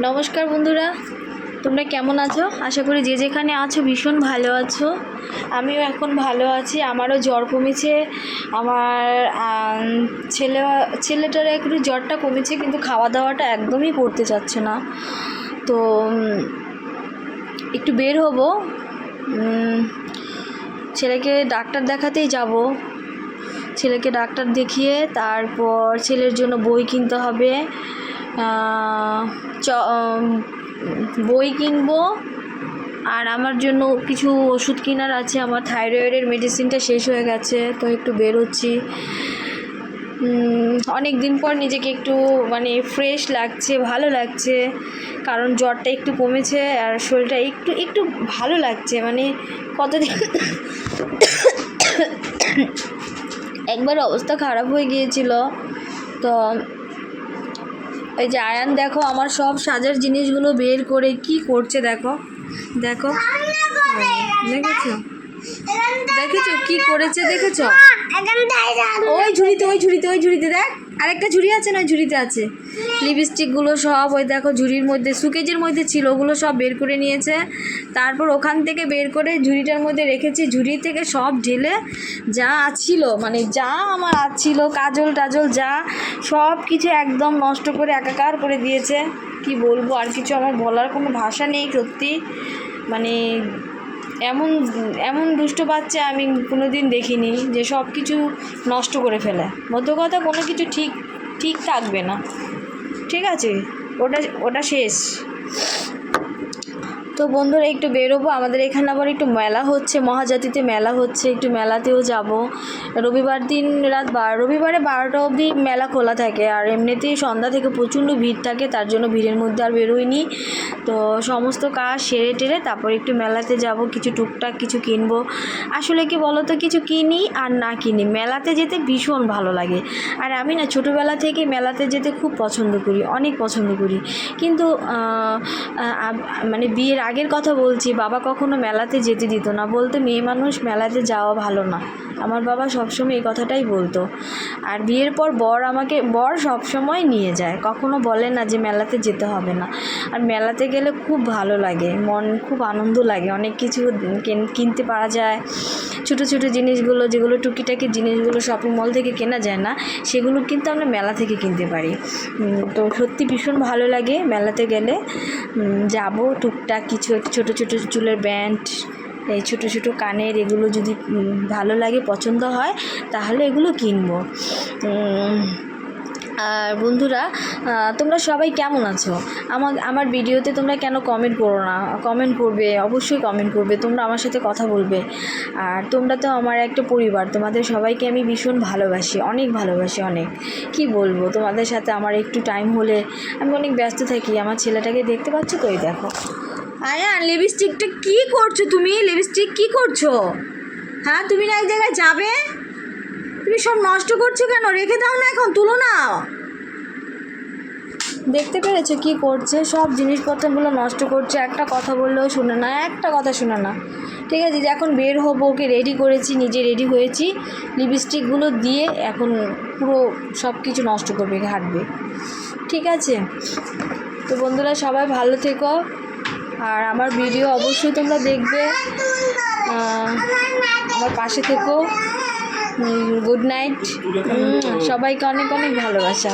নমস্কার বন্ধুরা, তোমরা কেমন আছো? আশা করি যে যেখানে আছো ভীষণ ভালো আছো। আমিও এখন ভালো আছি। আমারও জ্বর কমেছে। আমার ছেলেটার একটু জ্বরটা কমেছে, কিন্তু খাওয়া দাওয়াটা একদমই করতে চাচ্ছে না। তো একটু বের হবো, ছেলেকে ডাক্তার দেখাতেই যাব। ছেলেকে ডাক্তার দেখিয়ে তারপর ছেলের জন্য বই কিনতে হবে। বই কিনবো, আর আমার জন্য কিছু ওষুধ কেনার আছে। আমার থাইরয়েডের মেডিসিনটা শেষ হয়ে গেছে, তো একটু বেরোচ্ছি। অনেক দিন পর নিজেকে একটু ফ্রেশ লাগছে, ভালো লাগছে, কারণ জ্বরটা একটু কমেছে আর শরীরটা একটু একটু ভালো লাগছে। কতদিন একবার অবস্থা খারাপ হয়ে গিয়েছিল। তো এই যে আয়ান দেখো আমার সব সাজার জিনিসগুলো বের করে কি করছে, দেখো দেখো দেখেছো দেখেছো কি করেছে, দেখেছো? ওই ঝুড়িতে দেখ, আরেকটা ঝুড়ি আছে না, ওই ঝুড়িতে আছে লিপস্টিকগুলো সব। ওই দেখো ঝুড়ির মধ্যে, সুকেজের মধ্যে ছিল, ওগুলো সব বের করে নিয়েছে। তারপর ওখান থেকে বের করে ঝুড়িটার মধ্যে রেখেছি। ঝুড়ি থেকে সব ঢেলে যা ছিল, যা আমার ছিল, কাজল টাজল যা সব কিছু একদম নষ্ট করে একাকার করে দিয়েছে। কি বলবো, আর কিছু আমার বলার কোনো ভাষা নেই। সত্যি এমন এমন দুষ্ট বাচ্চা আমি কোনো দিন দেখিনি, যে সব কিছু নষ্ট করে ফেলে। মধ্য কথা, কোনো কিছু ঠিক থাকবে না। ঠিক আছে, ওটা শেষ। তো বন্ধুরা, একটু বেরোবো। আমাদের এখানে আবার একটু মেলা হচ্ছে, মহাজাতিতে মেলা হচ্ছে, একটু মেলাতেও যাব। রবিবার দিন রবিবারে 12টা অবধি মেলা খোলা থাকে, আর এমনিতেই সন্ধ্যা থেকে প্রচণ্ড ভিড় থাকে, তার জন্য ভিড়ের মধ্যে আর বেরোইনি। তো সমস্ত কাজ সেরে টেরে তারপর একটু মেলাতে যাব, কিছু টুকটাক কিছু কিনবো। আসলে কি বলো তো, কিছু কিনি আর না কিনি, মেলাতে যেতে ভীষণ ভালো লাগে। আর আমি না ছোটোবেলা থেকে মেলাতে যেতে খুব পছন্দ করি, অনেক পছন্দ করি। কিন্তু বিয়ের আগের কথা বলছি, বাবা কখনো মেলাতে যেতে দিত না, বলতো মেয়ে মানুষ মেলাতে যাওয়া ভালো না। আমার বাবা সবসময় এই কথাটাই বলতো। আর বিয়ের পর বর সবসময় নিয়ে যায়, কখনো বলে না যে মেলাতে যেতে হবে না। আর মেলাতে গেলে খুব ভালো লাগে, মন খুব আনন্দ লাগে, অনেক কিছু কিনতে পারা যায়। ছোটো ছোটো জিনিসগুলো, যেগুলো টুকিটাকি জিনিসগুলো শপিং মল থেকে কেনা যায় না, সেগুলো কিন্তু আমরা মেলা থেকে কিনতে পারি। তো সত্যি ভীষণ ভালো লাগে মেলাতে গেলে। যাব টুকটাক কিছু, ছোটো ছোটো চুলের ব্যান্ড, এই ছোটো ছোটো কানের, এগুলো যদি ভালো লাগে, পছন্দ হয়, তাহলে এগুলো কিনবো। আর বন্ধুরা, তোমরা সবাই কেমন আছো? আমার ভিডিওতে তোমরা কেন কমেন্ট করো না? কমেন্ট করবে, অবশ্যই কমেন্ট করবে, তোমরা আমার সাথে কথা বলবে। আর তোমরা তো আমার একটা পরিবার, তোমাদের সবাইকে আমি ভীষণ ভালোবাসি, অনেক ভালোবাসি, অনেক। কি বলবো, তোমাদের সাথে আমার একটু টাইম হলে আমি অনেক ব্যস্ত থাকি। আমার ছেলেটাকে দেখতে পাচ্ছ তো, এই দেখো। আয়ান, লিপস্টিকটা কি করছো তুমি? লিপস্টিক কি করছো? হ্যাঁ, তুমি না এক জায়গায় যাবে, তুমি সব নষ্ট করছো কেন? রেখে দাও না, এখন তুলো না। দেখতে পেরেছো কি করছে? সব জিনিসপত্রগুলো নষ্ট করছে, একটা কথা বললেও শুনে না, একটা কথা শুনে না। ঠিক আছে, যে এখন বের হবো, ওকে রেডি করেছি, নিজে রেডি হয়েছি, লিপস্টিকগুলো দিয়ে এখন পুরো সব কিছু নষ্ট করবে, ঘাটবে। ঠিক আছে, তো বন্ধুরা সবাই ভালো থেকো, আর আমার ভিডিও অবশ্যই তোমরা দেখবে, আমার পাশে থেকো। গুড নাইট, সবাইকে অনেক অনেক ভালোবাসা।